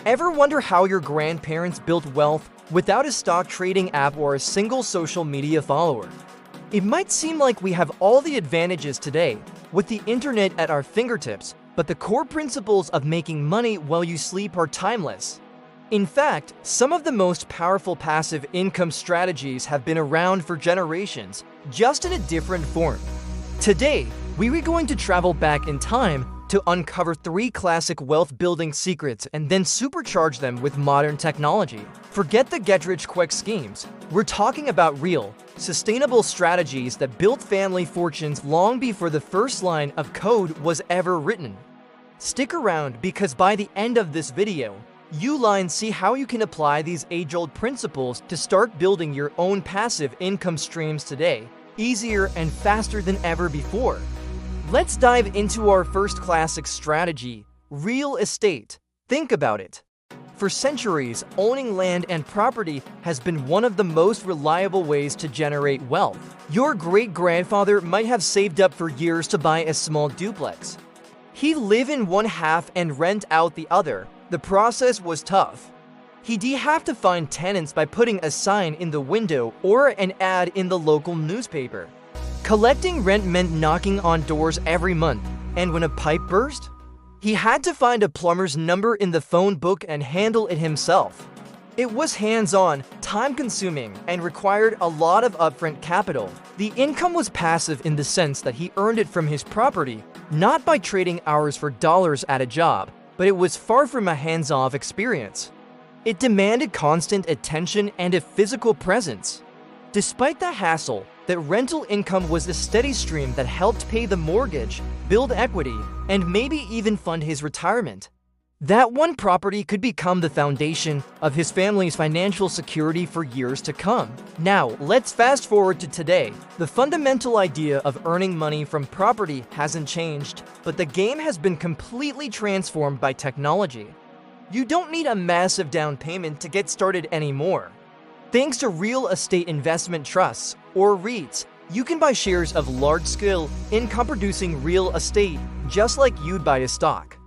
Ever wonder how your grandparents built wealth without a stock trading app or a single social media follower? It might seem like we have all the advantages today with the internet at our fingertips, but the core principles of making money while you sleep are timeless. In fact, some of the most powerful passive income strategies have been around for generations, just in a different form. Today, we are going to travel back in time to uncover 3 classic wealth-building secrets and then supercharge them with modern technology. Forget the get-rich-quick schemes. We're talking about real, sustainable strategies that built family fortunes long before the first line of code was ever written. Stick around because by the end of this video, you'll see how you can apply these age-old principles to start building your own passive income streams today, easier and faster than ever before. Let's dive into our first classic strategy, real estate. Think about it. For centuries, owning land and property has been one of the most reliable ways to generate wealth. Your great-grandfather might have saved up for years to buy a small duplex. He'd live in one half and rent out the other. The process was tough. He'd have to find tenants by putting a sign in the window or an ad in the local newspaper. Collecting rent meant knocking on doors every month, and when a pipe burst, he had to find a plumber's number in the phone book and handle it himself. It was hands-on, time-consuming, and required a lot of upfront capital. The income was passive in the sense that he earned it from his property, not by trading hours for dollars at a job, but it was far from a hands-off experience. It demanded constant attention and a physical presence. Despite the hassle, that rental income was the steady stream that helped pay the mortgage, build equity, and maybe even fund his retirement. That one property could become the foundation of his family's financial security for years to come. Now, let's fast forward to today. The fundamental idea of earning money from property hasn't changed, but the game has been completely transformed by technology. You don't need a massive down payment to get started anymore. Thanks to real estate investment trusts, or REITs, you can buy shares of large-scale, income-producing real estate just like you'd buy a stock.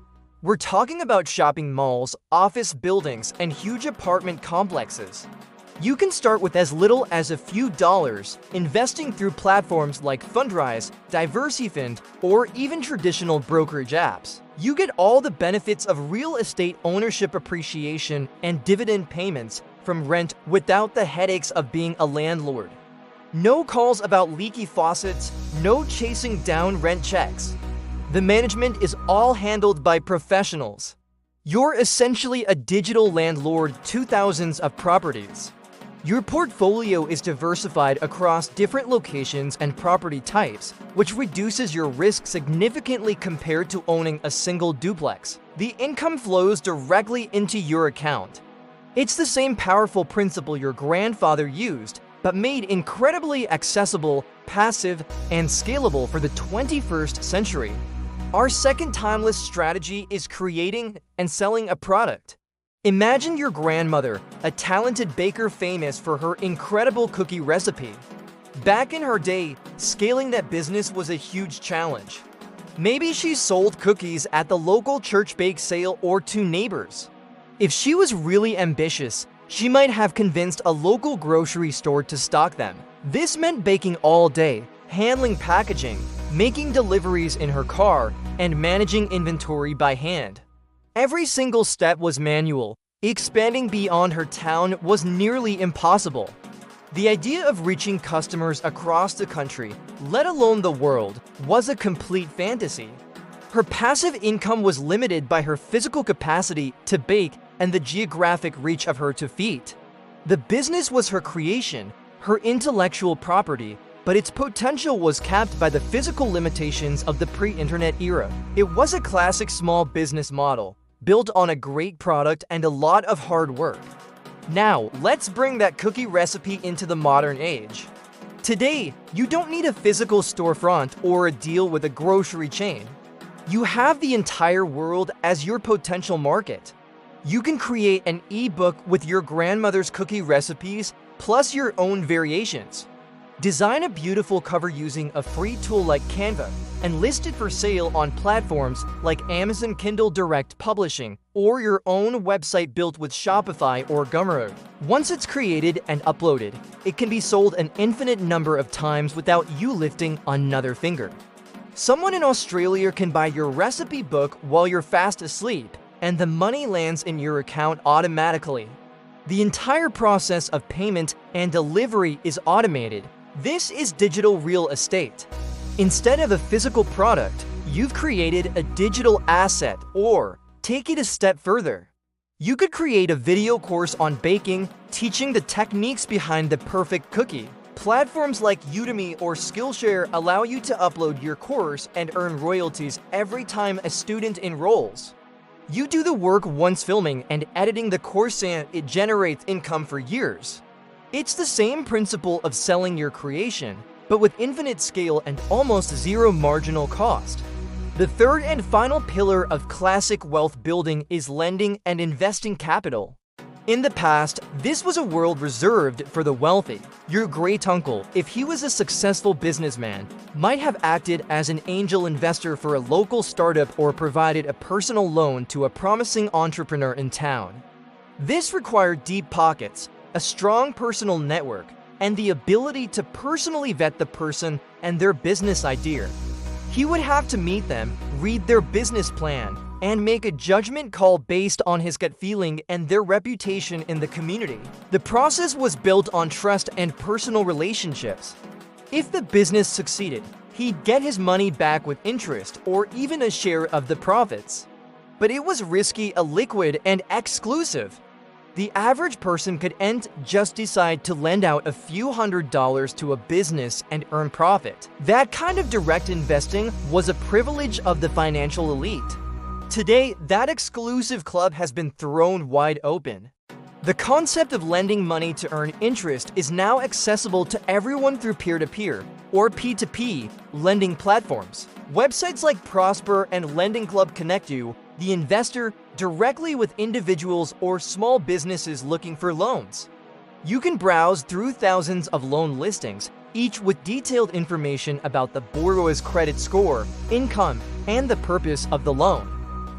We're talking about shopping malls, office buildings, and huge apartment complexes. You can start with as little as a few dollars, investing through platforms like Fundrise, Diversifund, or even traditional brokerage apps. You get all the benefits of real estate ownership appreciation and dividend payments from rent without the headaches of being a landlord. No calls about leaky faucets, no chasing down rent checks. The management is all handled by professionals. You're essentially a digital landlord to thousands of properties. Your portfolio is diversified across different locations and property types, which reduces your risk significantly compared to owning a single duplex. The income flows directly into your account. It's the same powerful principle your grandfather used, but made incredibly accessible, passive, and scalable for the 21st century. Our second timeless strategy is creating and selling a product. Imagine your grandmother, a talented baker famous for her incredible cookie recipe. Back in her day, scaling that business was a huge challenge. Maybe she sold cookies at the local church bake sale or to neighbors. If she was really ambitious, she might have convinced a local grocery store to stock them. This meant baking all day, handling packaging, making deliveries in her car, and managing inventory by hand. Every single step was manual. Expanding beyond her town was nearly impossible. The idea of reaching customers across the country, let alone the world, was a complete fantasy. Her passive income was limited by her physical capacity to bake and the geographic reach of her to feet. The business was her creation, her intellectual property, but its potential was capped by the physical limitations of the pre-internet era. It was a classic small business model, built on a great product and a lot of hard work. Now, let's bring that cookie recipe into the modern age. Today, you don't need a physical storefront or a deal with a grocery chain. You have the entire world as your potential market. You can create an ebook with your grandmother's cookie recipes plus your own variations. Design a beautiful cover using a free tool like Canva and list it for sale on platforms like Amazon Kindle Direct Publishing or your own website built with Shopify or Gumroad. Once it's created and uploaded, it can be sold an infinite number of times without you lifting another finger. Someone in Australia can buy your recipe book while you're fast asleep, and the money lands in your account automatically. The entire process of payment and delivery is automated. This is digital real estate. Instead of a physical product, you've created a digital asset, or take it a step further. You could create a video course on baking, teaching the techniques behind the perfect cookie. Platforms like Udemy or Skillshare allow you to upload your course and earn royalties every time a student enrolls. You do the work once filming and editing the course, and it generates income for years. It's the same principle of selling your creation, but with infinite scale and almost zero marginal cost. The third and final pillar of classic wealth building is lending and investing capital. In the past, this was a world reserved for the wealthy. Your great-uncle, if he was a successful businessman, might have acted as an angel investor for a local startup or provided a personal loan to a promising entrepreneur in town. This required deep pockets, a strong personal network, and the ability to personally vet the person and their business idea. He would have to meet them, read their business plan, and make a judgment call based on his gut feeling and their reputation in the community. The process was built on trust and personal relationships. If the business succeeded, he'd get his money back with interest or even a share of the profits. But it was risky, illiquid, and exclusive. The average person could just decide to lend out a few $100s to a business and earn profit. That kind of direct investing was a privilege of the financial elite. Today, that exclusive club has been thrown wide open. The concept of lending money to earn interest is now accessible to everyone through peer-to-peer or P2P lending platforms. Websites like Prosper and Lending Club connect you, the investor, directly with individuals or small businesses looking for loans. You can browse through thousands of loan listings, each with detailed information about the borrower's credit score, income, and the purpose of the loan.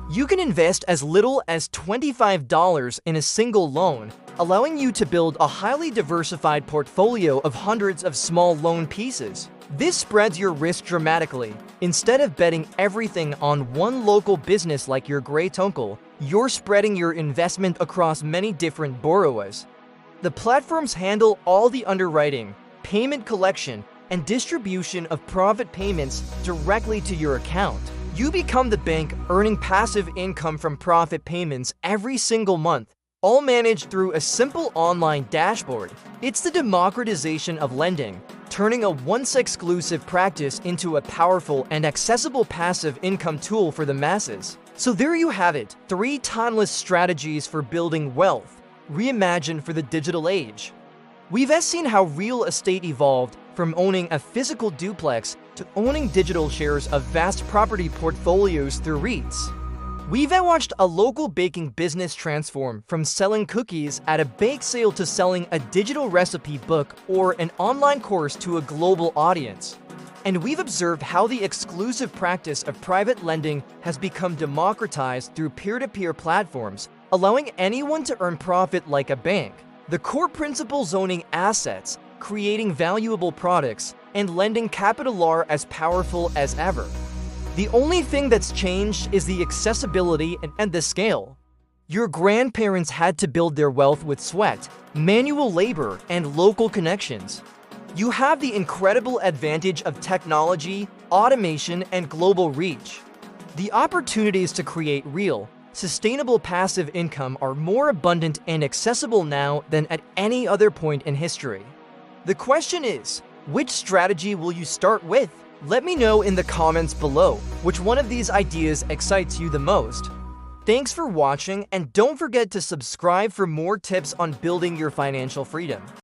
You can invest as little as $25 in a single loan, allowing you to build a highly diversified portfolio of hundreds of small loan pieces. This spreads your risk dramatically. Instead of betting everything on one local business like your great-uncle, you're spreading your investment across many different borrowers. The platforms handle all the underwriting, payment collection, and distribution of profit payments directly to your account. You become the bank, earning passive income from profit payments every single month, all managed through a simple online dashboard. It's the democratization of lending, turning a once-exclusive practice into a powerful and accessible passive income tool for the masses. So there you have it, 3 timeless strategies for building wealth, reimagined for the digital age. We've seen how real estate evolved from owning a physical duplex to owning digital shares of vast property portfolios through REITs. We've watched a local baking business transform from selling cookies at a bake sale to selling a digital recipe book or an online course to a global audience. And we've observed how the exclusive practice of private lending has become democratized through peer-to-peer platforms, allowing anyone to earn profit like a bank. The core principles owning assets, creating valuable products, and lending capital are as powerful as ever. The only thing that's changed is the accessibility and the scale. Your grandparents had to build their wealth with sweat, manual labor, and local connections. You have the incredible advantage of technology, automation, and global reach. The opportunities to create real, sustainable passive income are more abundant and accessible now than at any other point in history. The question is, which strategy will you start with? Let me know in the comments below which one of these ideas excites you the most. Thanks for watching, and don't forget to subscribe for more tips on building your financial freedom.